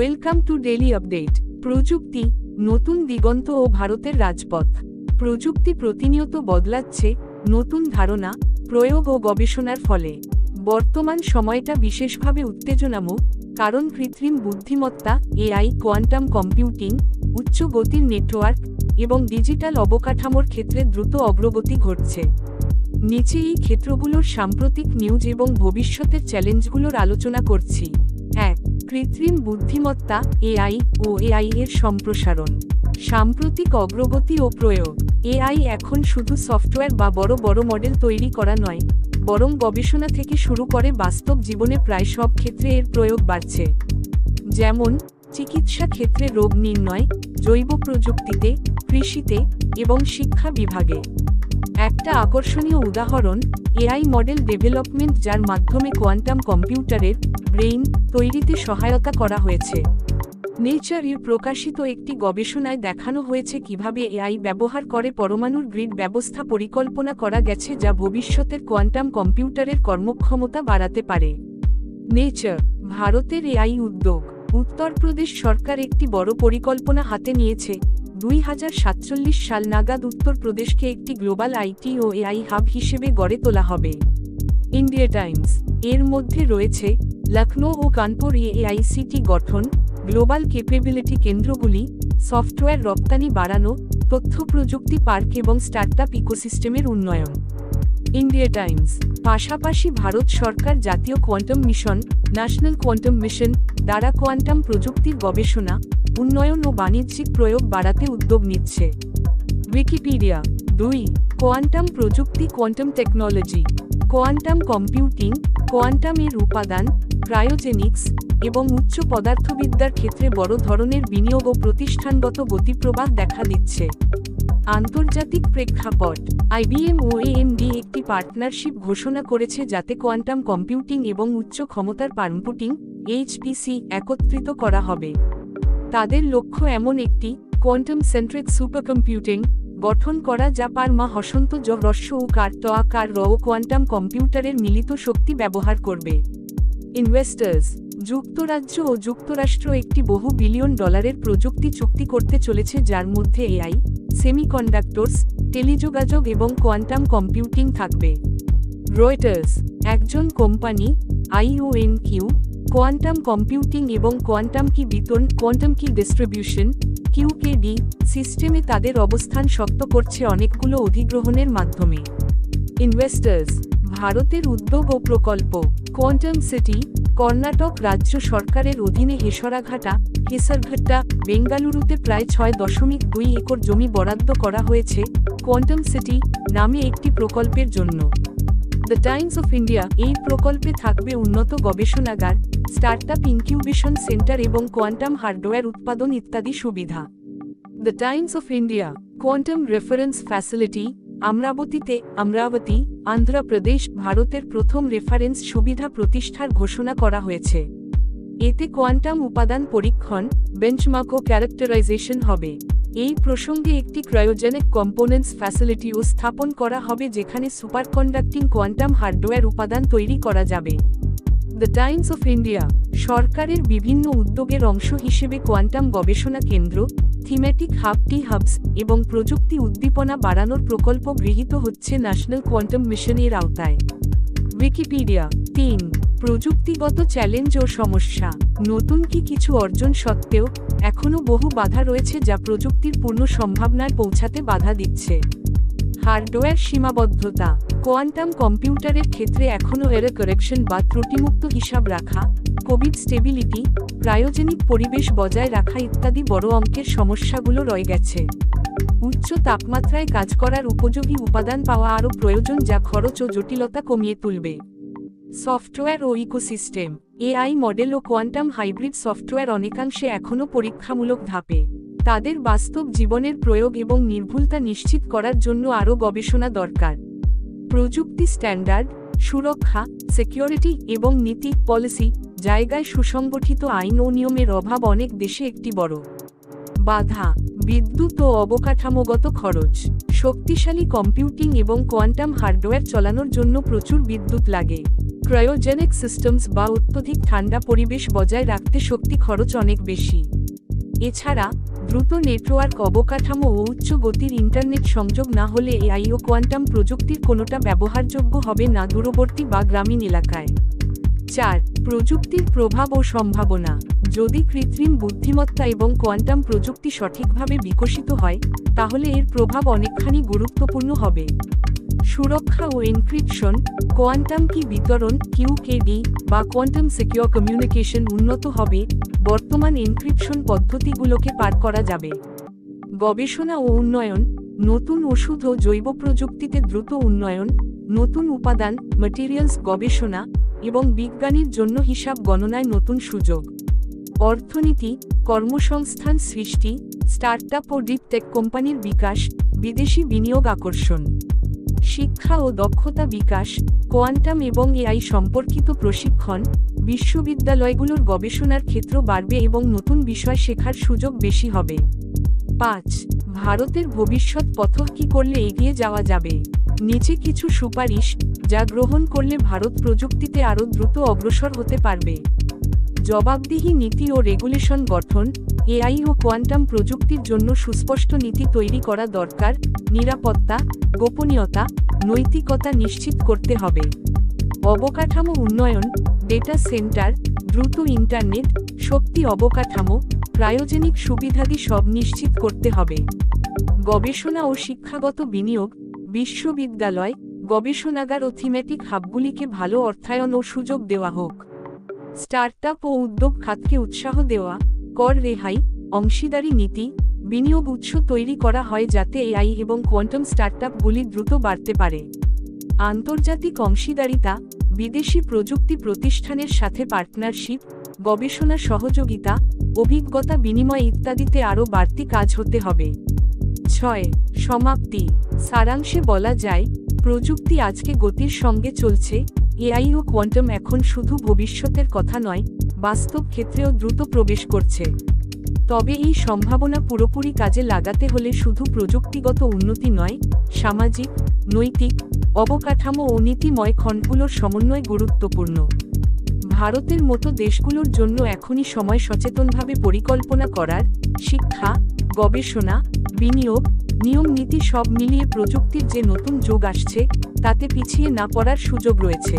Welcome to daily update. প্রযুক্তি, নতুন দিগন্ত ও ভারতের রাজপথ। প্রযুক্তি প্রতিনিয়ত বদলাচ্ছে, নতুন ধারণা, প্রয়োগ ও গবেষণার ফলে। বর্তমান সময়টা বিশেষভাবে উত্তেজনামূলক, কারণ কৃত্রিম বুদ্ধিমত্তা, এআই, কোয়ান্টাম কম্পিউটিং, উচ্চ গতির নেটওয়ার্ক এবং ডিজিটাল অবকাঠামোর ক্ষেত্রে দ্রুত অগ্রগতি ঘটছে। নিচে এই ক্ষেত্রগুলোর সাম্প্রতিক নিউজ এবং ভবিষ্যতের চ্যালেঞ্জগুলোর আলোচনা করছি। 1. কৃত্রিম বুদ্ধিমত্তা, এআই ও এআই এর সম্প্রসারণ। সাম্প্রতিক অগ্রগতি ও প্রয়োগ। এআই এখন শুধু সফটওয়্যার বা বড় বড় মডেল তৈরি করা নয়, বরং গবেষণা থেকে শুরু করে বাস্তব জীবনে প্রায় সব ক্ষেত্রে এর প্রয়োগ বাড়ছে। যেমন চিকিৎসা ক্ষেত্রে রোগ নির্ণয়, জৈব প্রযুক্তিতে, কৃষিতে এবং শিক্ষা বিভাগে। একটা আকর্ষণীয় উদাহরণ এআই মডেল ডেভেলপমেন্ট, যার মাধ্যমে কোয়ান্টাম কম্পিউটারের ব্রেইন তৈরিতে সহায়তা করা হয়েছে। নেচার-এর প্রকাশিত একটি গবেষণায় দেখানো হয়েছে কিভাবে এআই ব্যবহার করে পরমাণুর গ্রিড ব্যবস্থা পরিকল্পনা করা গেছে, যা ভবিষ্যতের কোয়ান্টাম কম্পিউটারের কর্মক্ষমতা বাড়াতে পারে। নেচার। ভারতের এআই উদ্যোগ। উত্তরপ্রদেশ সরকার একটি বড় পরিকল্পনা হাতে নিয়েছে। 2047 সাল নাগাদ উত্তরপ্রদেশকে একটি গ্লোবাল আইটি ও এআই হাব হিসেবে গড়ে তোলা হবে। India Times. এর মধ্যে রয়েছে লখনৌ ও কানপুর এআইসিটি গঠন, গ্লোবাল ক্যাপাবিলিটি কেন্দ্রগুলি, সফটওয়্যার রপ্তানি বাড়ানো, তথ্য প্রযুক্তি পার্ক এবং স্টার্টআপ ইকোসিস্টেমের উন্নয়ন। India Times. পাশাপাশি ভারত সরকার জাতীয় quantum mission, national quantum mission দ্বারা কোয়ান্টাম প্রযুক্তির গবেষণা, উন্নয়ন ও বাণিজ্যিক প্রয়োগ বাড়াতে উদ্যোগ নিচ্ছে। উইকিপিডিয়া। 2. কোয়ান্টাম প্রযুক্তি, quantum technology. Quantum computing, quantum এর উপাদান, ক্রায়োজেনিক্স এবং উচ্চ পদার্থবিদ্যার ক্ষেত্রে বড় ধরনের বিনিয়োগ ও প্রতিষ্ঠানগত গতিপ্রবাহ দেখা দিচ্ছে। আন্তর্জাতিক প্রেক্ষাপট। আইবিএম ও এএমডি একটি পার্টনারশিপ ঘোষণা করেছে যাতে কোয়ান্টাম কম্পিউটিং এবং উচ্চ ক্ষমতার কম্পিউটিং এইচপিসি একত্রিত করা হবে। তাদের লক্ষ্য এমন একটি কোয়ান্টাম সেন্ট্রিক সুপারকম্পিউটিং গঠন করা যা পারমা হসন্ত জ রস্য ও কার ত আকার র ও কোয়ান্টাম কম্পিউটারের মিলিত শক্তি ব্যবহার করবে। ইনভেস্টার্স। যুক্তরাজ্য ও যুক্তরাষ্ট্র একটি বহু বিলিয়ন ডলারের প্রযুক্তি চুক্তি করতে চলেছে, যার মধ্যে এআই, সেমিকন্ডাক্টরস, টেলিযোগাযোগ এবং কোয়ান্টাম কম্পিউটিং থাকবে। রয়টার্স। একজন কোম্পানি আইওএনকিউ কোয়ান্টাম কম্পিউটিং এবং কোয়ান্টাম কি বিতরণ, কোয়ান্টাম কি ডিস্ট্রিবিউশন কিউকেডি সিস্টেমে তাদের অবস্থান শক্ত করছে অনেকগুলো অধিগ্রহণের মাধ্যমে। ইনভেস্টার্স। ভারতের উদ্যোগ ও প্রকল্প। কোয়ান্টাম সিটি, কর্ণাটক রাজ্য সরকারের অধীনে হেসারঘাটা, বেঙ্গালুরুতে প্রায় 6.2 একর জমি বরাদ্দ করা হয়েছে কোয়ান্টাম সিটি নামে একটি প্রকল্পের জন্য। The Times of India. এই প্রকল্পে থাকবে উন্নত গবেষণাগার, স্টার্টআপ ইনকিউবেশন সেন্টার এবং কোয়ান্টাম হার্ডওয়্যার উৎপাদন ইত্যাদি সুবিধা। The Times of India. Quantum reference facility Amaravati, Andhra Pradesh ভারতের প্রথম রেফারেন্স সুবিধা প্রতিষ্ঠার ঘোষণা করা হয়েছে। এতে কোয়ান্টাম উপাদান পরীক্ষণ, বেঞ্চমার্ক ও ক্যারেক্টারাইজেশন হবে। এই প্রসঙ্গে একটি ক্রায়োজেনিক কম্পোনেন্টস ফ্যাসিলিটিও স্থাপন করা হবে, যেখানে সুপারকন্ডাক্টিং কোয়ান্টাম হার্ডওয়্যার উপাদান তৈরি করা যাবে। The Times of India. সরকারের বিভিন্ন উদ্যোগের অংশ হিসেবে কোয়ান্টাম গবেষণা কেন্দ্র, থিমেটিক হাবস এবং প্রযুক্তি উদ্দীপনা বাড়ানোর প্রকল্প গৃহীত হচ্ছে ন্যাশনাল কোয়ান্টাম মিশন এর আওতায়। উইকিপিডিয়া। 3. প্রযুক্তিগত চ্যালেঞ্জ ও সমস্যা। নতুন কিছু অর্জন সত্ত্বেও এখনও বহু বাধা রয়েছে যা প্রযুক্তির পূর্ণ সম্ভাবনায় পৌঁছাতে বাধা দিচ্ছে। হার্ডওয়্যার সীমাবদ্ধতা। কোয়ান্টাম কম্পিউটারের ক্ষেত্রে এখনও এরর কারেকশন বা ত্রুটিমুক্ত হিসাব রাখা, কোভিড স্টেবিলিটি, ক্রায়োজেনিক পরিবেশ বজায় রাখা ইত্যাদি বড় অঙ্কের সমস্যাগুলো রয়ে গেছে। উচ্চ তাপমাত্রায় কাজ করার উপযোগী উপাদান পাওয়া আরও প্রয়োজন, যা খরচ ও জটিলতা কমিয়ে তুলবে। সফটওয়্যার ও ইকোসিস্টেম। এআই মডেল ও কোয়ান্টাম হাইব্রিড সফটওয়্যার অনেকাংশে এখনও পরীক্ষামূলক ধাপে। তাদের বাস্তব জীবনের প্রয়োগ এবং নির্ভুলতা নিশ্চিত করার জন্য আরও গবেষণা দরকার। প্রযুক্তি স্ট্যান্ডার্ড, সুরক্ষা, সিকিউরিটি এবং নীতি পলিসি জায়গায় সুসংগঠিত আইন ও নিয়মের অভাব অনেক দেশে একটি বড় বাধা। বিদ্যুৎ ও অবকাঠামোগত খরচ। শক্তিশালী কম্পিউটিং এবং কোয়ান্টাম হার্ডওয়্যার চালানোর জন্য প্রচুর বিদ্যুৎ লাগে। ক্রায়োজেনিক সিস্টেমস বা অত্যধিক ঠান্ডা পরিবেশ বজায় রাখতে শক্তি খরচ অনেক বেশি। এছাড়া দ্রুত নেটওয়ার্ক অবকাঠামো ও উচ্চ গতির ইন্টারনেট সংযোগ না হলে এআই ও কোয়ান্টাম প্রযুক্তির কোনোটা ব্যবহারযোগ্য হবে না দূরবর্তী বা গ্রামীণ এলাকায়। 4. প্রযুক্তির প্রভাব ও সম্ভাবনা। যদি কৃত্রিম বুদ্ধিমত্তা এবং কোয়ান্টাম প্রযুক্তি সঠিকভাবে বিকশিত হয়, তাহলে এর প্রভাব অনেকখানি গুরুত্বপূর্ণ হবে। সুরক্ষা ও এনক্রিপশন, কোয়ান্টাম কি বিতরণ কিউকেডি বা কোয়ান্টাম সিকিউর কমিউনিকেশন উন্নত হবে, বর্তমান এনক্রিপশন পদ্ধতিগুলোকে পার করা যাবে। গবেষণা ও উন্নয়ন, নতুন ওষুধ ও জৈব প্রযুক্তিতে দ্রুত উন্নয়ন, নতুন উপাদান ম্যাটেরিয়ালস গবেষণা এবং বিজ্ঞানীর জন্য হিসাব গণনায় নতুন সুযোগ। অর্থনীতি, কর্মসংস্থান সৃষ্টি, স্টার্টআপ ও ডিপ টেক কোম্পানির বিকাশ, বিদেশি বিনিয়োগ আকর্ষণ। শিক্ষা ও দক্ষতা বিকাশ, কোয়ান্টাম এবং এআই সম্পর্কিত প্রশিক্ষণ, বিশ্ববিদ্যালয়গুলোর গবেষণার ক্ষেত্র বাড়বে এবং নতুন বিষয় শেখার সুযোগ বেশি হবে। 5. ভারতের ভবিষ্যৎ পথ কী করলে এগিয়ে যাওয়া যাবে। নিচে কিছু সুপারিশ, যা গ্রহণ করলে ভারত প্রযুক্তিতে আরও দ্রুত অগ্রসর হতে পারবে। জবাবদিহি নীতি ও রেগুলেশন গঠন, এআই ও কোয়ান্টাম প্রযুক্তির জন্য সুস্পষ্ট নীতি তৈরি করা দরকার। নিরাপত্তা, গোপনীয়তা, নৈতিকতা নিশ্চিত করতে হবে। অবকাঠামো উন্নয়ন, ডেটা সেন্টার, দ্রুত ইন্টারনেট, শক্তি অবকাঠামো, ক্রায়োজেনিক সুবিধাদি সব নিশ্চিত করতে হবে। গবেষণা ও শিক্ষাগত বিনিয়োগ, বিশ্ববিদ্যালয়, গবেষণাগার ও থিমেটিক হাবগুলিকে ভালো অর্থায়ন ও সুযোগ দেওয়া হোক। স্টার্টআপ ও উদ্যোগ খাতকে উৎসাহ দেওয়া, কর রেহাই, অংশীদারি নীতি, বিনিয়োগ উৎস তৈরি করা হয় যাতে এআই এবং কোয়ান্টাম স্টার্টআপগুলি দ্রুত বাড়তে পারে। আন্তর্জাতিক অংশীদারিতা, বিদেশি প্রযুক্তি প্রতিষ্ঠানের সাথে পার্টনারশিপ, গবেষণা সহযোগিতা, অভিজ্ঞতা বিনিময় ইত্যাদিতে আরও বাড়তি কাজ হতে হবে। 6. সমাপ্তি। সারাংশে বলা যায়, প্রযুক্তি আজকে গতির সঙ্গে চলছে। এআই ও কোয়ান্টাম এখন শুধু ভবিষ্যতের কথা নয়, বাস্তব ক্ষেত্রেও দ্রুত প্রবেশ করছে। তবে এই সম্ভাবনা পুরোপুরি কাজে লাগাতে হলে শুধু প্রযুক্তিগত উন্নতি নয়, সামাজিক, নৈতিক, অবকাঠামো ও নীতিময় খণ্ডগুলোর সমন্বয় গুরুত্বপূর্ণ। ভারতের মতো দেশগুলোর জন্য এখনই সময় সচেতনভাবে পরিকল্পনা করার। শিক্ষা, গবেষণা, বিনিয়োগ, নিয়ম নীতি সব মিলিয়ে প্রযুক্তির যে নতুন যুগ আসছে, তাতে পিছিয়ে না পড়ার সুযোগ রয়েছে।